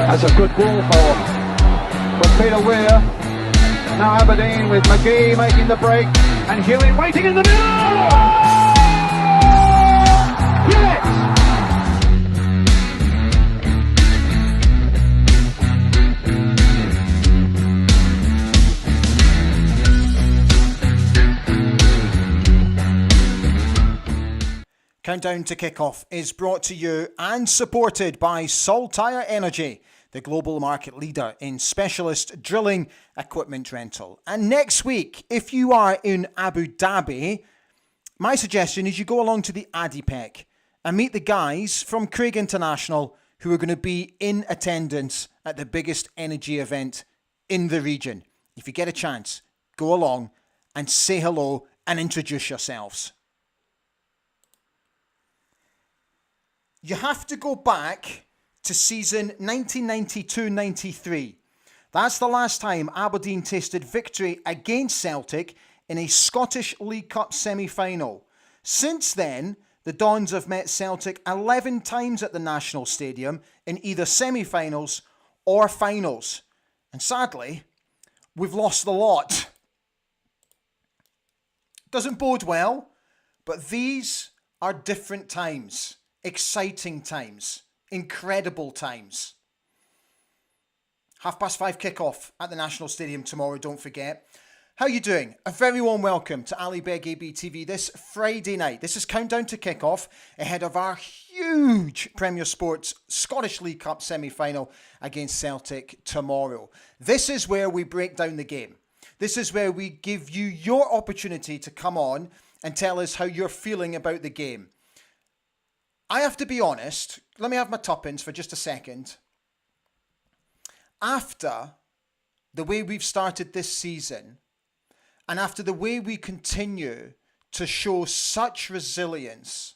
That's a good ball for Peter Weir. Now Aberdeen with McGee making the break and Hewitt waiting in the middle. Yes! Countdown to Kickoff is brought to you and supported by Saltire Energy, the global market leader in specialist drilling equipment rental. And next week, if you are in Abu Dhabi, my suggestion is you go along to the ADIPEC and meet the guys from Craig International who are going to be in attendance at the biggest energy event in the region. If you get a chance, go along and say hello and introduce yourselves. You have to go back to season 1992-93. That's the last time Aberdeen tasted victory against Celtic in a Scottish League Cup semi-final. Since then, the Dons have met Celtic 11 times at the National Stadium in either semi-finals or finals. And sadly, we've lost the lot. Doesn't bode well, but these are different times. Exciting times, incredible times. 5:30 kickoff at the National Stadium tomorrow, don't forget. How are you doing? A very warm welcome to Ali Beg AB TV this Friday night. This is Countdown to Kickoff ahead of our huge Premier Sports Scottish League Cup semi-final against Celtic tomorrow. This is where we break down the game. This is where we give you your opportunity to come on and tell us how you're feeling about the game. I have to be honest, let me have my tuppence for just a second. After the way we've started this season, and after the way we continue to show such resilience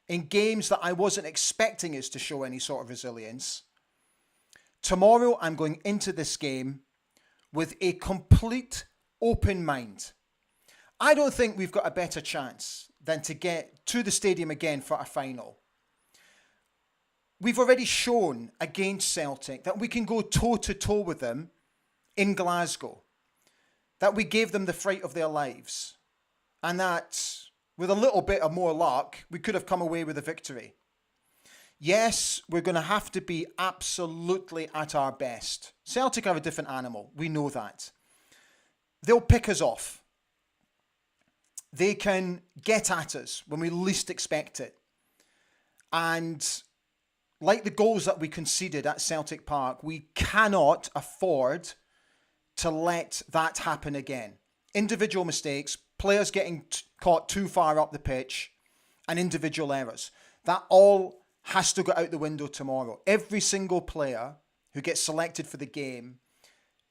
in games that I wasn't expecting us to show any sort of resilience, tomorrow I'm going into this game with a complete open mind. I don't think we've got a better chance than to get to the stadium again for a final. We've already shown against Celtic that we can go toe-to-toe with them in Glasgow, that we gave them the fright of their lives, and that with a little bit of more luck, we could have come away with a victory. Yes, we're going to have to be absolutely at our best. Celtic are a different animal, we know that. They'll pick us off. They can get at us when we least expect it. And like the goals that we conceded at Celtic Park, we cannot afford to let that happen again. Individual mistakes, players getting caught too far up the pitch, and individual errors. That all has to go out the window tomorrow. Every single player who gets selected for the game,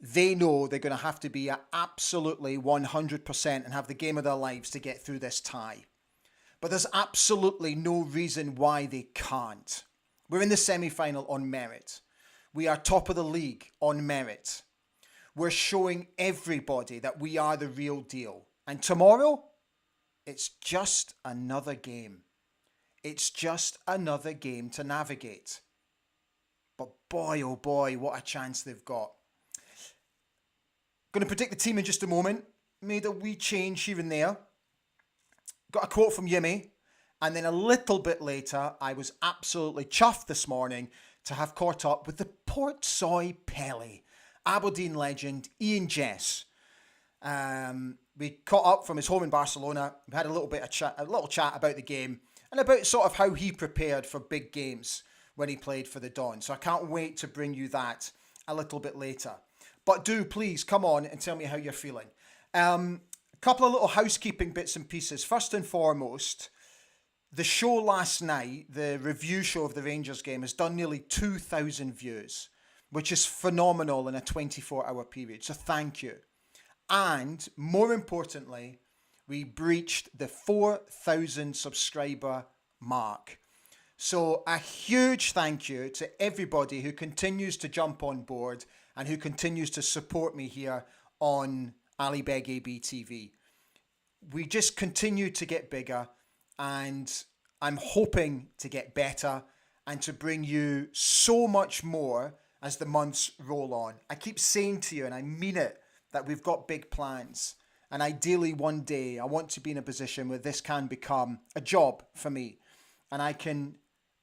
they know they're going to have to be at absolutely 100% and have the game of their lives to get through this tie. But there's absolutely no reason why they can't. We're in the semi-final on merit. We are top of the league on merit. We're showing everybody that we are the real deal. And tomorrow, it's just another game. It's just another game to navigate. But boy, oh boy, what a chance they've got. Going to predict the team in just a moment. Made a wee change here and there. Got a quote from Yimmy. And then a little bit later, I was absolutely chuffed this morning to have caught up with the Port Soy Pele, Aberdeen legend Ian Jess. We caught up from his home in Barcelona. We had a little chat about the game and about sort of how he prepared for big games when he played for the Dons. So I can't wait to bring you that a little bit later. But do please come on and tell me how you're feeling. A couple of little housekeeping bits and pieces. First and foremost, the show last night, the review show of the Rangers game, has done nearly 2,000 views, which is phenomenal in a 24-hour period. So thank you. And more importantly, we breached the 4,000 subscriber mark. So a huge thank you to everybody who continues to jump on board and who continues to support me here on Ali Beg AB TV. We just continue to get bigger, and I'm hoping to get better and to bring you so much more as the months roll on. I keep saying to you, and I mean it, that we've got big plans. And ideally one day I want to be in a position where this can become a job for me. And I can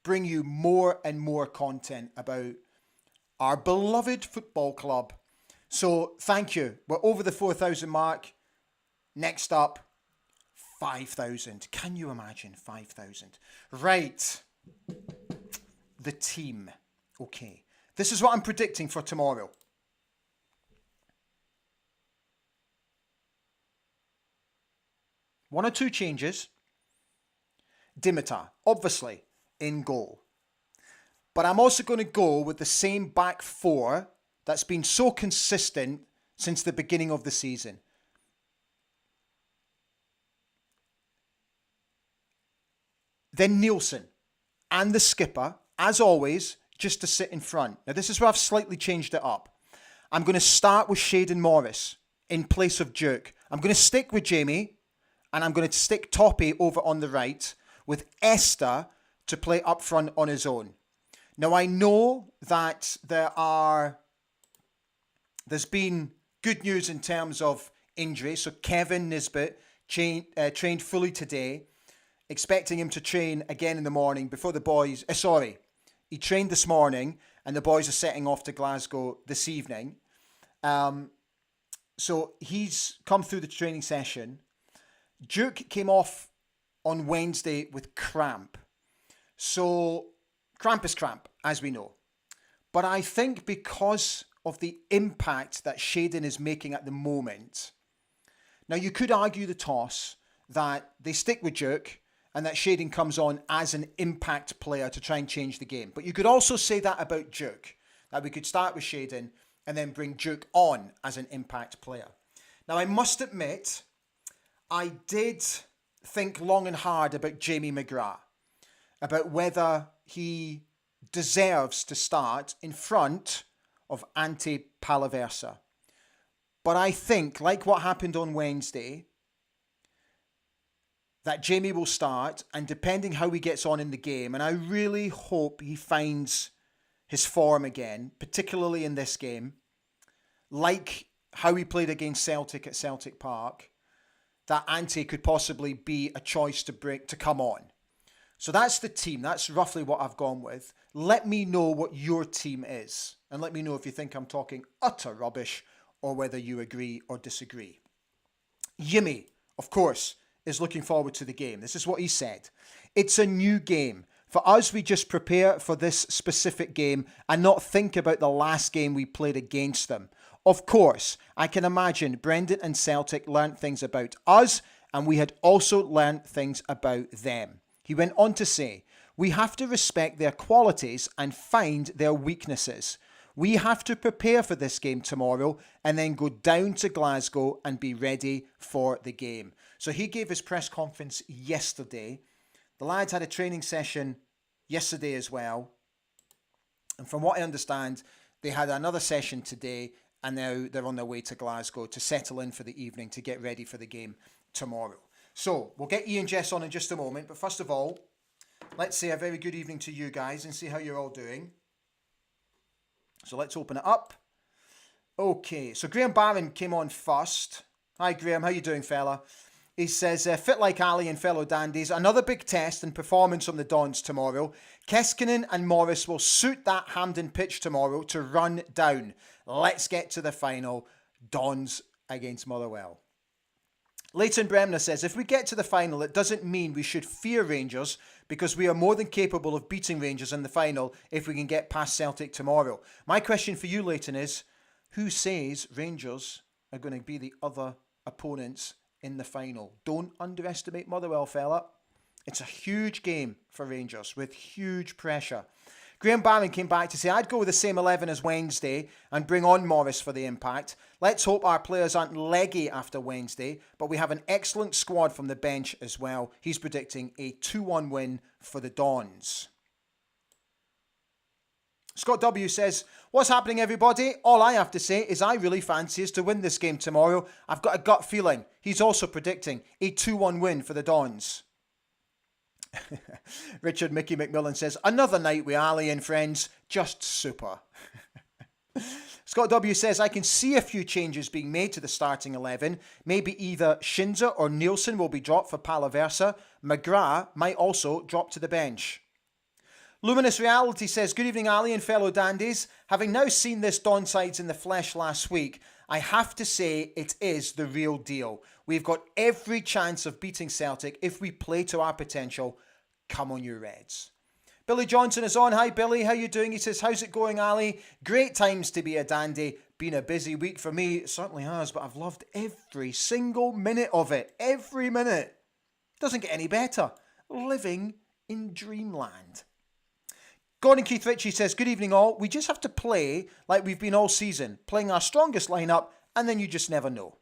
bring you more and more content about our beloved football club. So thank you. We're over the 4,000 mark. Next up, 5,000. Can you imagine 5,000? Right. The team. Okay. This is what I'm predicting for tomorrow. One or two changes. Dimitar, obviously, in goal. But I'm also going to go with the same back four that's been so consistent since the beginning of the season. Then Nielsen and the skipper, as always, just to sit in front. Now, this is where I've slightly changed it up. I'm going to start with Shayden Morris in place of Duke. I'm going to stick with Jamie, and I'm going to stick Toppy over on the right with Esther to play up front on his own. Now, I know that there's been good news in terms of injury. So Kevin Nisbet trained fully today, expecting him to train again in the morning before the boys... he trained this morning and the boys are setting off to Glasgow this evening. So he's come through the training session. Duke came off on Wednesday with cramp. So cramp is cramp, as we know. But I think because of the impact that Shayden is making at the moment, now you could argue the toss that they stick with Duke and that Shayden comes on as an impact player to try and change the game. But you could also say that about Duke, that we could start with Shayden and then bring Duke on as an impact player. Now, I must admit, I did think long and hard about Jamie McGrath, about whether he deserves to start in front of Ante Palaversa. But I think, like what happened on Wednesday, that Jamie will start, and depending how he gets on in the game, and I really hope he finds his form again, particularly in this game, like how he played against Celtic at Celtic Park, that Ante could possibly be a choice to come on. So that's the team. That's roughly what I've gone with. Let me know what your team is, and let me know if you think I'm talking utter rubbish or whether you agree or disagree. Yimmy, of course, is looking forward to the game. This is what he said. It's a new game. For us, we just prepare for this specific game and not think about the last game we played against them. Of course, I can imagine Brendan and Celtic learnt things about us, and we had also learnt things about them. He went on to say, we have to respect their qualities and find their weaknesses. We have to prepare for this game tomorrow and then go down to Glasgow and be ready for the game. So he gave his press conference yesterday. The lads had a training session yesterday as well. And from what I understand, they had another session today, and now they're on their way to Glasgow to settle in for the evening to get ready for the game tomorrow. So we'll get Ian Jess on in just a moment. But first of all, let's say a very good evening to you guys and see how you're all doing. So let's open it up. Okay, so Graham Barron came on first. Hi Graham, how you doing, fella? He says, fit like Ali and fellow dandies. Another big test and performance from the Dons tomorrow. Keskinen and Morris will suit that Hampden pitch tomorrow to run down. Let's get to the final. Dons against Motherwell. Leighton Bremner says, if we get to the final, it doesn't mean we should fear Rangers because we are more than capable of beating Rangers in the final if we can get past Celtic tomorrow. My question for you, Leighton, is who says Rangers are going to be the other opponents in the final? Don't underestimate Motherwell, fella. It's a huge game for Rangers with huge pressure. Graham Barron came back to say, I'd go with the same 11 as Wednesday and bring on Morris for the impact. Let's hope our players aren't leggy after Wednesday, but we have an excellent squad from the bench as well. He's predicting a 2-1 win for the Dons. Scott W says, what's happening, everybody? All I have to say is I really fancy us to win this game tomorrow. I've got a gut feeling. He's also predicting a 2-1 win for the Dons. Richard Mickey McMillan says, another night with Ali and friends, just super. Scott W says, I can see a few changes being made to the starting 11. Maybe either Shinza or Nielsen will be dropped for Palaversa. McGrath might also drop to the bench. Luminous Reality says, good evening, Ali and fellow dandies. Having now seen this Don sides in the flesh last week, I have to say it is the real deal. We've got every chance of beating Celtic if we play to our potential. Come on, you Reds. Billy Johnson is on. Hi, Billy. How you doing? He says, how's it going, Ali? Great times to be a dandy. Been a busy week for me. It certainly has, but I've loved every single minute of it. Every minute. Doesn't get any better. Living in dreamland. Gordon Keith Ritchie says, good evening all. We just have to play like we've been all season, playing our strongest lineup, and then you just never know.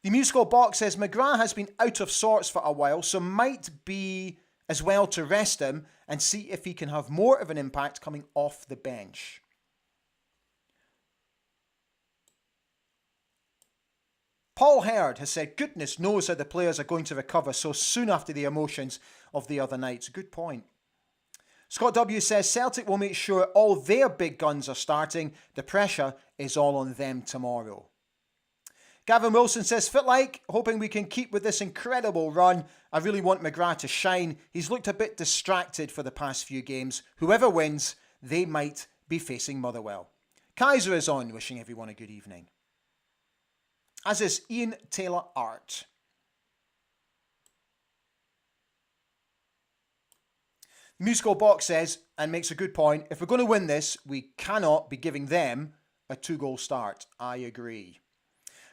The musical box says, McGrath has been out of sorts for a while, so might be as well to rest him and see if he can have more of an impact coming off the bench. Paul Hurd has said, goodness knows how the players are going to recover so soon after the emotions of the other night. Good point. Scott W says, Celtic will make sure all their big guns are starting. The pressure is all on them tomorrow. Gavin Wilson says, fit like, hoping we can keep with this incredible run. I really want McGrath to shine. He's looked a bit distracted for the past few games. Whoever wins, they might be facing Motherwell. Kaiser is on, wishing everyone a good evening. As is Ian Taylor Art. The musical box says, and makes a good point, if we're going to win this, we cannot be giving them a 2-goal start. I agree.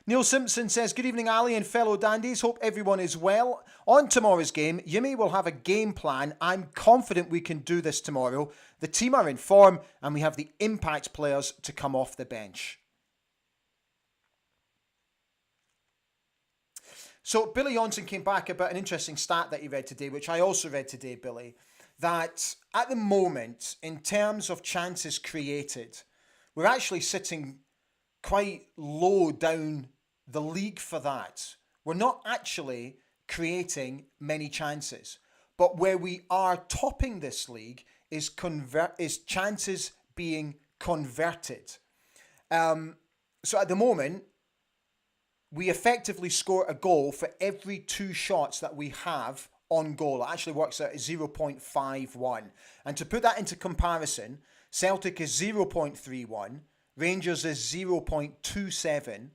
Neil Simpson says, good evening, Ali and fellow dandies. Hope everyone is well. On tomorrow's game, Yimmy will have a game plan. I'm confident we can do this tomorrow. The team are in form and we have the impact players to come off the bench. So Billy Johnson came back about an interesting stat that he read today, which I also read today, Billy, that at the moment, in terms of chances created, we're actually sitting quite low down the league for that. We're not actually creating many chances. But where we are topping this league is chances being converted. So at the moment, we effectively score a goal for every 2 shots that we have on goal. It actually works out at 0.51. And to put that into comparison, Celtic is 0.31, Rangers is 0.27.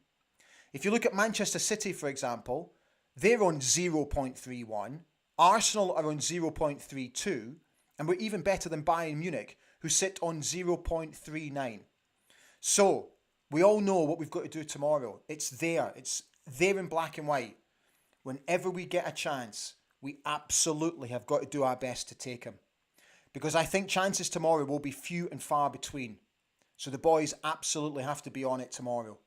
If you look at Manchester City, for example, they're on 0.31. Arsenal are on 0.32. And we're even better than Bayern Munich, who sit on 0.39. So, we all know what we've got to do tomorrow. It's there. It's there in black and white. Whenever we get a chance, we absolutely have got to do our best to take them. Because I think chances tomorrow will be few and far between. So the boys absolutely have to be on it tomorrow.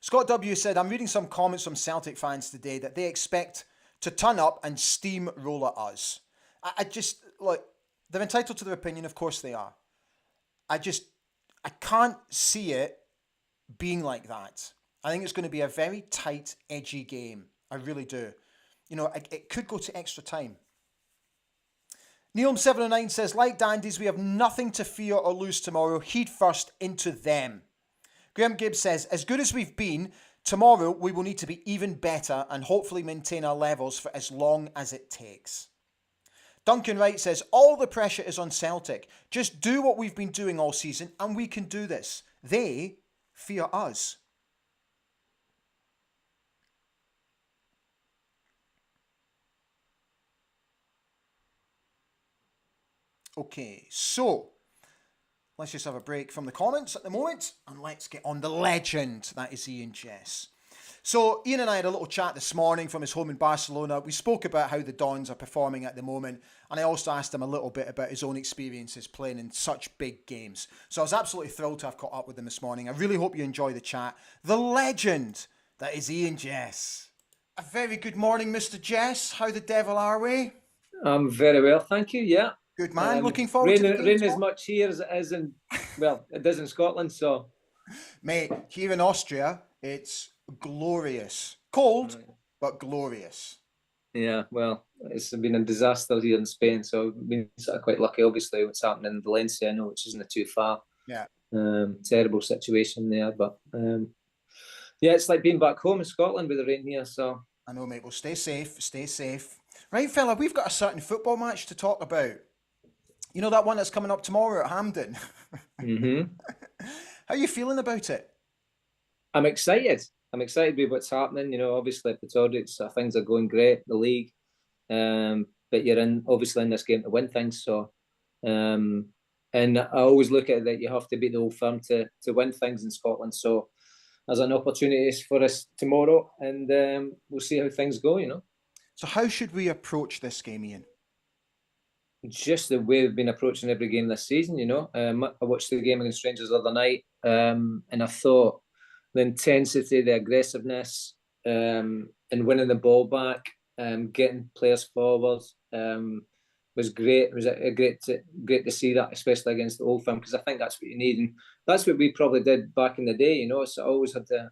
Scott W said, I'm reading some comments from Celtic fans today that they expect to turn up and steamroll at us. I just, look, they're entitled to their opinion, of course they are. I can't see it being like that. I think it's going to be a very tight, edgy game. I really do. You know, it could go to extra time. Neom709 says, like dandies, we have nothing to fear or lose tomorrow. Heed first into them. Graham Gibbs says, as good as we've been, tomorrow we will need to be even better and hopefully maintain our levels for as long as it takes. Duncan Wright says, all the pressure is on Celtic. Just do what we've been doing all season and we can do this. They fear us. Okay, so let's just have a break from the comments at the moment and let's get on the legend. That is Ian Jess. So Ian and I had a little chat this morning from his home in Barcelona. We spoke about how the Dons are performing at the moment, and I also asked him a little bit about his own experiences playing in such big games. So I was absolutely thrilled to have caught up with him this morning. I really hope you enjoy the chat. The legend that is Ian Jess. A very good morning, Mr. Jess. How the devil are we? I'm very well, thank you, yeah. Good man, looking forward to the game. Rain as much here as it is in, well, it is in Scotland, so. Mate, here in Austria, it's glorious. Cold, but glorious. Yeah, well, it's been a disaster here in Spain, so I've been sort of quite lucky. Obviously, what's happening in Valencia, I know, which isn't too far. Yeah. Terrible situation there, but yeah, it's like being back home in Scotland with the rain here. So I know, mate. Well, stay safe. Stay safe. Right, fella, we've got a certain football match to talk about. You know that one that's coming up tomorrow at Hampden? hmm How are you feeling about it? I'm excited. I'm excited with what's happening. You know, obviously, Epitorics, things are going great. The league, but you're in obviously in this game to win things. So, um, and I always look at it that you have to beat the old firm to win things in Scotland. So, there's an opportunity for us tomorrow, and we'll see how things go. You know, So, how should we approach this game, Ian? just the way we've been approaching every game this season. You know, I watched the game against Rangers the other night, and I thought the intensity, the aggressiveness, and winning the ball back, getting players forward, was great. It was great to see that, especially against the old firm, because I think that's what you need, and that's what we probably did back in the day. You know, so I always had to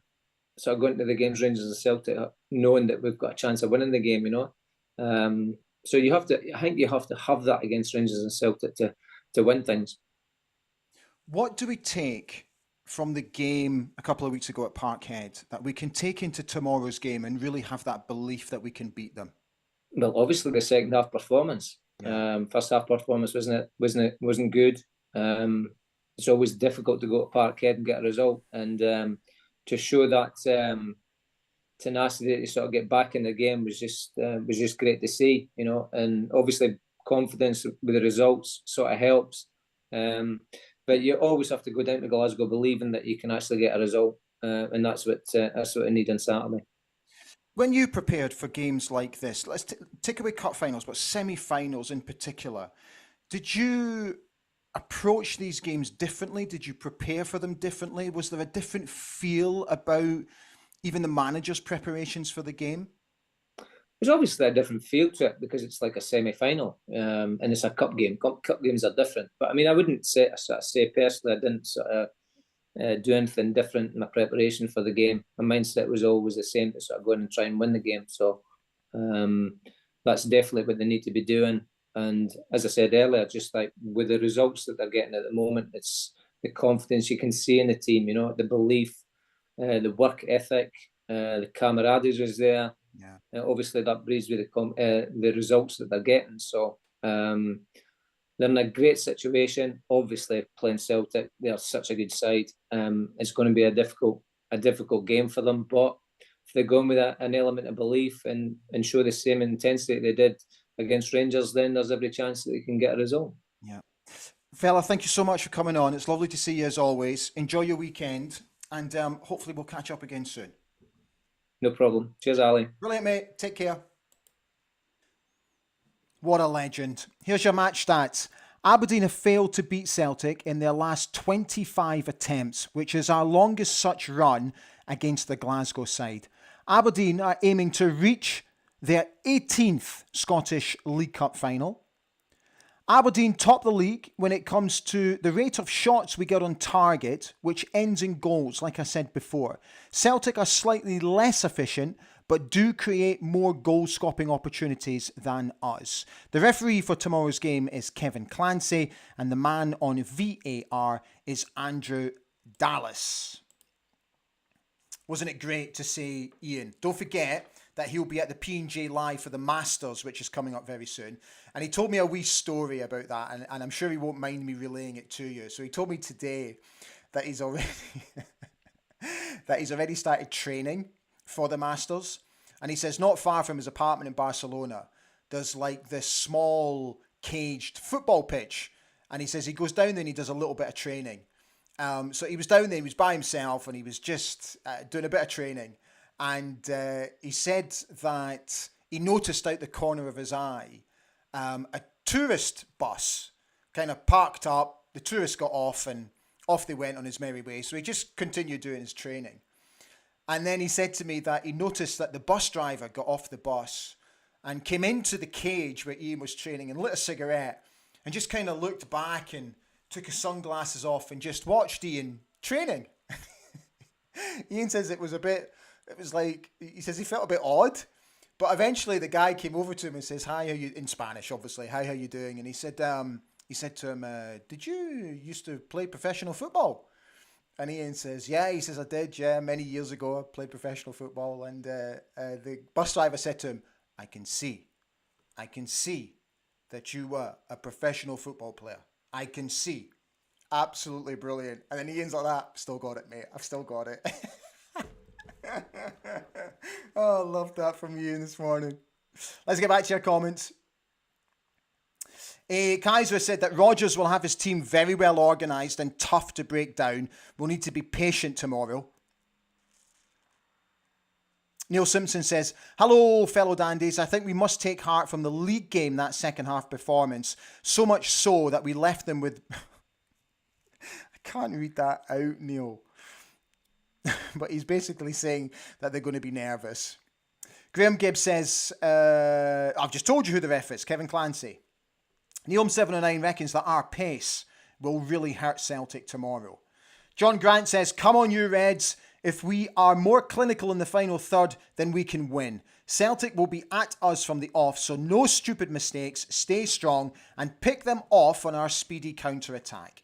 sort of go into the games, Rangers and Celtic, knowing that we've got a chance of winning the game. You know, so you have to. I think you have to have that against Rangers and Celtic to win things. What do we take from the game a couple of weeks ago at Parkhead that we can take into tomorrow's game and really have that belief that we can beat them? Well, obviously the second half performance. Yeah. First half performance wasn't good. It's always difficult to go to Parkhead and get a result, and to show that tenacity to sort of get back in the game was just great to see, you know. And obviously confidence with the results sort of helps, but you always have to go down to Glasgow believing that you can actually get a result, and that's what I need on Saturday. When you prepared for games like this, let's take away cup finals, but semi-finals in particular, did you approach these games differently? Did you prepare for them differently? Was there a different feel about even the manager's preparations for the game? There's obviously a different feel to it because it's like a semi-final, and it's a cup game. Cup games are different, but I mean, I wouldn't say personally, I didn't sort of do anything different in my preparation for the game. My mindset was always the same, to sort of go in and try and win the game. So um, that's definitely what they need to be doing. And as I said earlier, just like with the results that they're getting at the moment, it's the confidence you can see in the team. You know, the belief, the work ethic, the camaraderie is there. Yeah. Obviously, that breeds with the results that they're getting. So they're in a great situation. Obviously, playing Celtic, they're such a good side. It's going to be a difficult game for them. But if they go in with an element of belief and show the same intensity they did against Rangers, then there's every chance that they can get a result. Yeah. Fella, thank you so much for coming on. It's lovely to see you as always. Enjoy your weekend, and hopefully we'll catch up again soon. No problem. Cheers, Ali. Brilliant, mate. Take care. What a legend. Here's your match stats. Aberdeen have failed to beat Celtic in their last 25 attempts, which is our longest such run against the Glasgow side. Aberdeen are aiming to reach their 18th Scottish League Cup final. Aberdeen top the league when it comes to the rate of shots we get on target, which ends in goals, like I said before. Celtic are slightly less efficient, but do create more goal-scoring opportunities than us. The referee for tomorrow's game is Kevin Clancy, and the man on VAR is Andrew Dallas. Wasn't it great to see Ian? Don't forget that he'll be at the P&J Live for the Masters, which is coming up very soon. And he told me a wee story about that, and I'm sure he won't mind me relaying it to you. So he told me today that he's already started training for the Masters. And he says not far from his apartment in Barcelona, there's like this small caged football pitch. And he says he goes down there and he does a little bit of training. So he was down there, he was by himself, and he was just doing a bit of training. And he said that he noticed out the corner of his eye a tourist bus kind of parked up. The tourist got off and off they went on his merry way. So he just continued doing his training. And then he said to me that he noticed that the bus driver got off the bus and came into the cage where Ian was training and lit a cigarette and just kind of looked back and took his sunglasses off and just watched Ian training. Ian says it was like, he says he felt a bit odd, But eventually the guy came over to him and says, "Hi, how you," in Spanish, obviously. "Hi, how you doing?" And he said to him, "Did you used to play professional football?" And Ian says, "Yeah." He says, "I did, yeah. Many years ago, I played professional football." And the bus driver said to him, I can see that you were a professional football player. I can see." Absolutely brilliant. And then Ian's like that. "Still got it, mate. I've still got it." Oh, I love that from Ian this morning. Let's get back to your comments. Kaiser said that Rodgers will have his team very well organised and tough to break down. We'll need to be patient tomorrow. Neil Simpson says, "Hello, fellow dandies. I think we must take heart from the league game, that second half performance. So much so that we left them with..." I can't read that out, Neil. But he's basically saying that they're going to be nervous. Graham Gibbs says, "I've just told you who the ref is, Kevin Clancy." Neom709 reckons that our pace will really hurt Celtic tomorrow. John Grant says, "Come on, you Reds. If we are more clinical in the final third, then we can win. Celtic will be at us from the off, so no stupid mistakes. Stay strong and pick them off on our speedy counter-attack."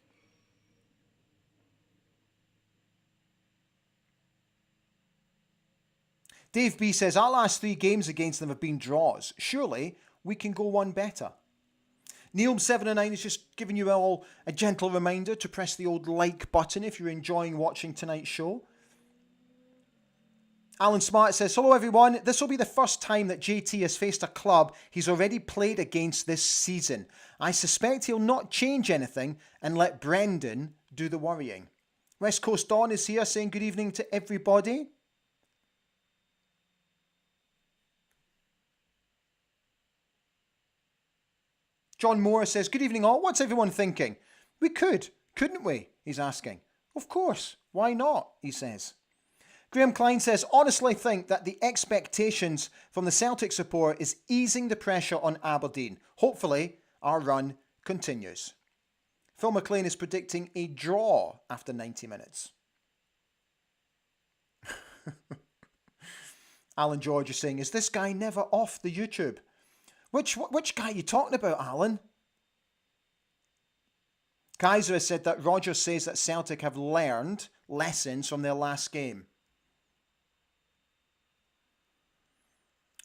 Dave B says, "Our last 3 games against them have been draws. Surely we can go one better." Neom709 is just giving you all a gentle reminder to press the old like button if you're enjoying watching tonight's show. Alan Smart says, "Hello everyone. This will be the first time that JT has faced a club he's already played against this season. I suspect he'll not change anything and let Brendan do the worrying." West Coast Dawn is here saying good evening to everybody. John Moore says, "Good evening all. What's everyone thinking?" We could, couldn't we? He's asking. Of course. Why not? He says. Graham Klein says, "Honestly think that the expectations from the Celtic support is easing the pressure on Aberdeen. Hopefully, our run continues." Phil McLean is predicting a draw after 90 minutes. Alan George is saying, "Is this guy never off the YouTube?" Which guy are you talking about, Alan? Kaiser has said that Rodgers says that Celtic have learned lessons from their last game.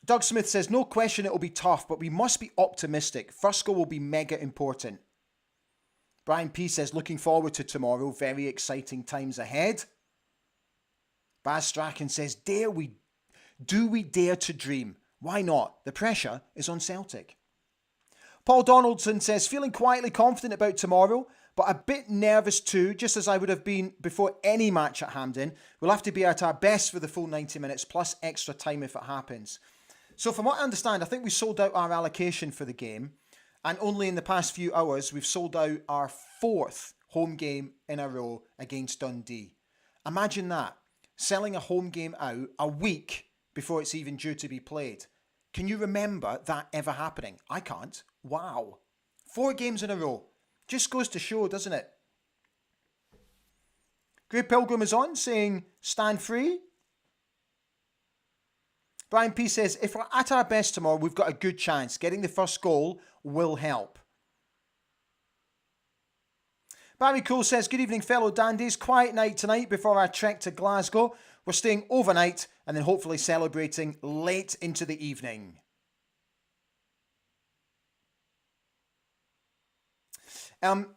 Doug Smith says, "No question it will be tough, but we must be optimistic. First goal will be mega important." Brian P says, "Looking forward to tomorrow. Very exciting times ahead." Baz Strachan says, do we dare to dream? Why not? The pressure is on Celtic. Paul Donaldson says, "Feeling quietly confident about tomorrow, but a bit nervous too, just as I would have been before any match at Hampden. We'll have to be at our best for the full 90 minutes, plus extra time if it happens." So from what I understand, I think we sold out our allocation for the game, and only in the past few hours, we've sold out our 4th home game in a row against Dundee. Imagine that, selling a home game out a week before it's even due to be played. Can you remember that ever happening? I can't. Wow. 4 games in a row. Just goes to show, doesn't it? Grey Pilgrim is on saying, "Stand free." Brian P says, "If we're at our best tomorrow, we've got a good chance. Getting the first goal will help." Barry Cole says, "Good evening, fellow dandies. Quiet night tonight before our trek to Glasgow. We're staying overnight and then hopefully celebrating late into the evening."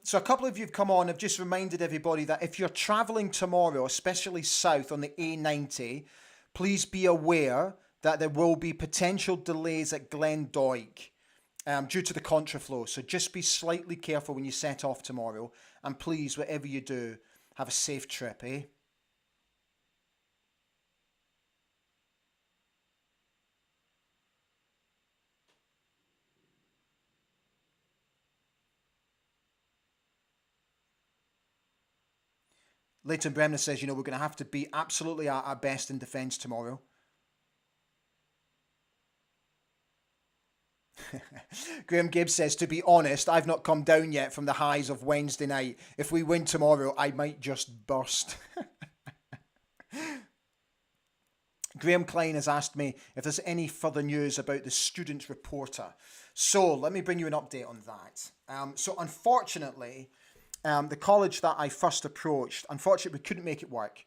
So a couple of you have come on, have just reminded everybody that if you're travelling tomorrow, especially south on the A90, please be aware that there will be potential delays at Glendoick due to the contraflow. So just be slightly careful when you set off tomorrow. And please, whatever you do, have a safe trip, eh? Leighton Bremner says, we're going to have to be absolutely at our best in defence tomorrow. Graham Gibbs says, "To be honest, I've not come down yet from the highs of Wednesday night. If we win tomorrow, I might just burst." Graham Klein has asked me if there's any further news about the student reporter. So let me bring you an update on that. So unfortunately, the college that I first approached, unfortunately, we couldn't make it work.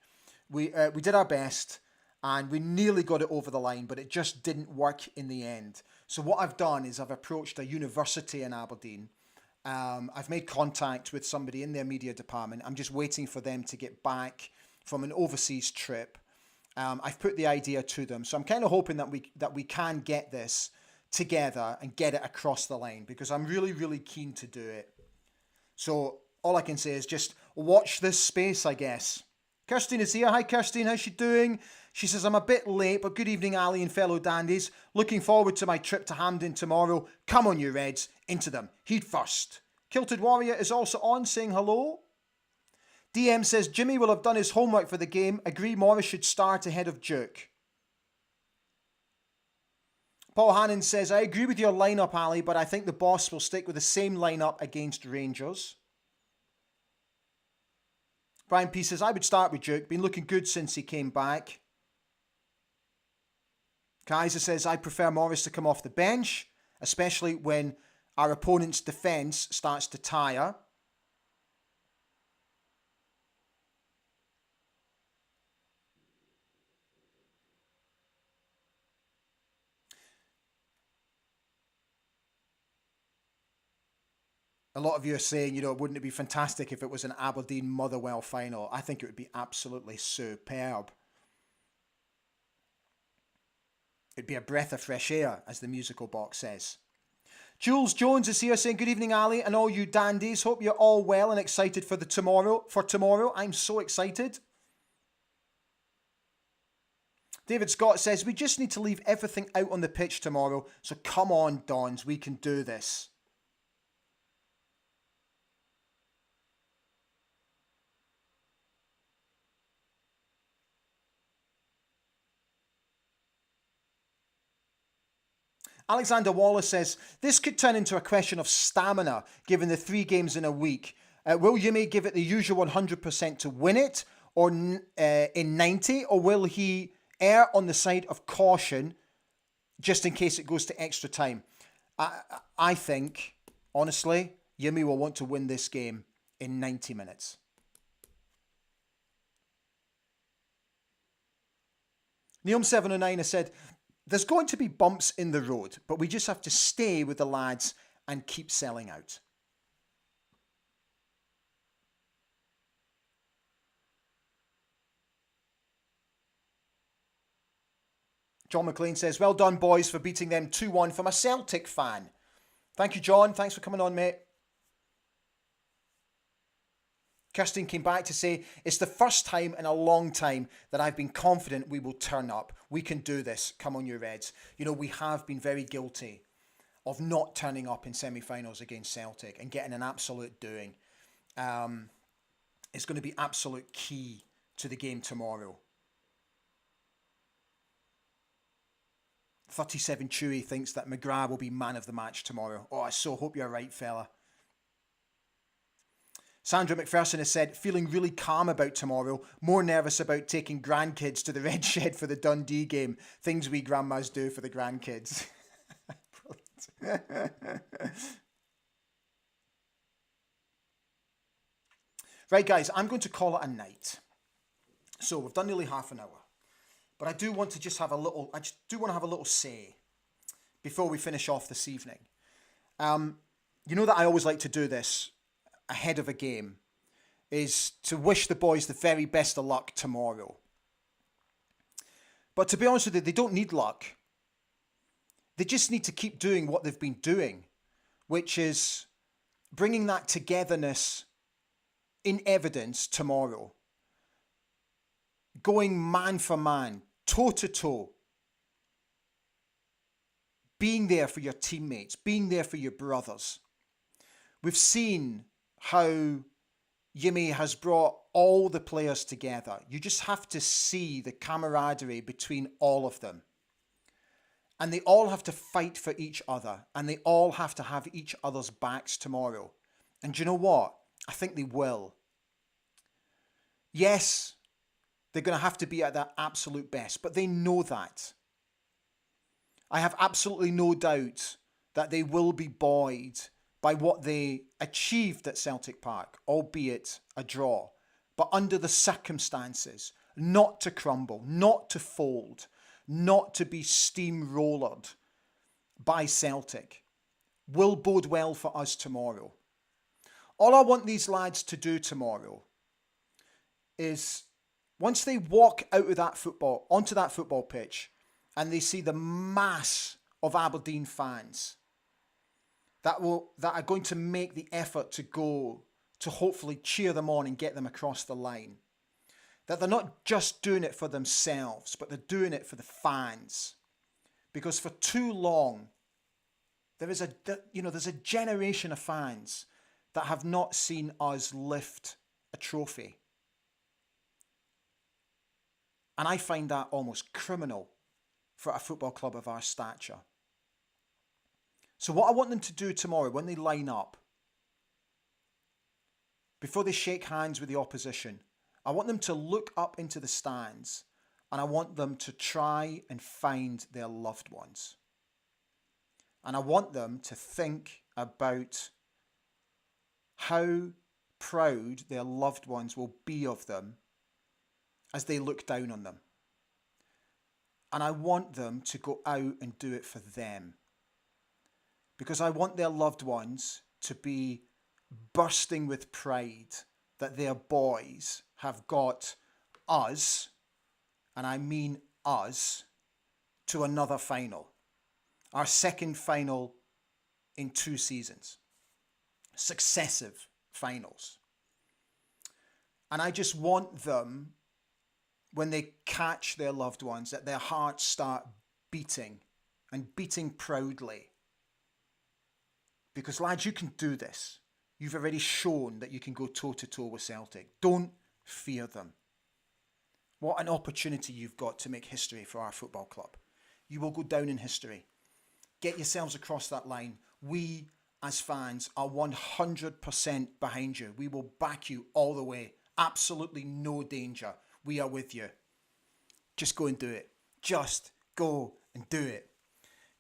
We did our best and we nearly got it over the line, but it just didn't work in the end. So what I've done is I've approached a university in Aberdeen. I've made contact with somebody in their media department. I'm just waiting for them to get back from an overseas trip. I've put the idea to them. So I'm kind of hoping that we can get this together and get it across the line, because I'm really, really keen to do it. So all I can say is just watch this space, I guess. Kirstine is here. Hi, Kirstine. How's she doing? She says, I'm a bit late, but good evening, Ali and fellow dandies. Looking forward to my trip to Hampden tomorrow. Come on, you Reds. Into them. Heed first. Kilted Warrior is also on, saying hello. DM says, Jimmy will have done his homework for the game. Agree Morris should start ahead of Duke. Paul Hannon says, I agree with your lineup, Ali, but I think the boss will stick with the same lineup against Rangers. Brian P says, I would start with Duke. Been looking good since he came back. Kaiser says, I prefer Morris to come off the bench, especially when our opponent's defence starts to tire. A lot of you are saying, wouldn't it be fantastic if it was an Aberdeen Motherwell final? I think it would be absolutely superb. It'd be a breath of fresh air, as the musical box says. Jules Jones is here saying, good evening, Ali, and all you dandies. Hope you're all well and excited for tomorrow. I'm so excited. David Scott says, we just need to leave everything out on the pitch tomorrow. So come on, Dons, we can do this. Alexander Wallace says, this could turn into a question of stamina, given the 3 games in a week. Will Yumi give it the usual 100% to win it, or in 90, or will he err on the side of caution, just in case it goes to extra time? I think, honestly, Yumi will want to win this game in 90 minutes. Neom709 has said, there's going to be bumps in the road, but we just have to stay with the lads and keep selling out. John McLean says, well done, boys, for beating them 2-1 from a Celtic fan. Thank you, John. Thanks for coming on, mate. Kirsten came back to say, it's the first time in a long time that I've been confident we will turn up. We can do this. Come on, you Reds. We have been very guilty of not turning up in semi-finals against Celtic and getting an absolute doing. It's going to be absolute key to the game tomorrow. 37 Chewy thinks that McGrath will be man of the match tomorrow. Oh, I so hope you're right, fella. Sandra McPherson has said, feeling really calm about tomorrow, more nervous about taking grandkids to the Red Shed for the Dundee game. Things we grandmas do for the grandkids. Right, guys, I'm going to call it a night. So we've done nearly half an hour. But I do want to just have a little say before we finish off this evening. You know that I always like to do this ahead of a game, is to wish the boys the very best of luck tomorrow. But to be honest with you, they don't need luck. They just need to keep doing what they've been doing, which is bringing that togetherness in evidence tomorrow. Going man for man, toe to toe. Being there for your teammates, being there for your brothers. We've seen how Yimi has brought all the players together. You just have to see the camaraderie between all of them. And they all have to fight for each other. And they all have to have each other's backs tomorrow. And do you know what? I think they will. Yes, They're going to have to be at their absolute best, but they know that. I have absolutely no doubt that they will be buoyed by what they achieved at Celtic Park, albeit a draw. But under the circumstances, not to crumble, not to fold, not to be steamrollered by Celtic, will bode well for us tomorrow. All I want these lads to do tomorrow is, once they walk out of that football, onto that football pitch, and they see the mass of Aberdeen fans that are going to make the effort to go to hopefully cheer them on and get them across the line, that they're not just doing it for themselves, but they're doing it for the fans. Because for too long, there's a generation of fans that have not seen us lift a trophy. And I find that almost criminal for a football club of our stature. So what I want them to do tomorrow when they line up, before they shake hands with the opposition, I want them to look up into the stands and I want them to try and find their loved ones. And I want them to think about how proud their loved ones will be of them as they look down on them. And I want them to go out and do it for them. Because I want their loved ones to be bursting with pride that their boys have got us, and I mean us, to another final. Our second final in 2 seasons. Successive finals. And I just want them, when they catch their loved ones, that their hearts start beating, and beating proudly. Because lads, you can do this. You've already shown that you can go toe-to-toe with Celtic. Don't fear them. What an opportunity you've got to make history for our football club. You will go down in history. Get yourselves across that line. We, as fans, are 100% behind you. We will back you all the way. Absolutely no danger. We are with you. Just go and do it. Just go and do it.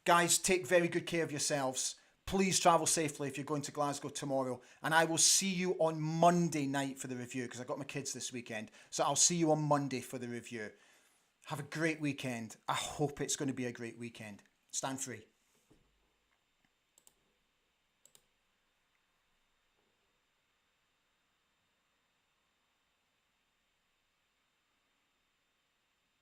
Guys, take very good care of yourselves. Please travel safely if you're going to Glasgow tomorrow. And I will see you on Monday night for the review, because I've got my kids this weekend. So I'll see you on Monday for the review. Have a great weekend. I hope it's going to be a great weekend. Stand free.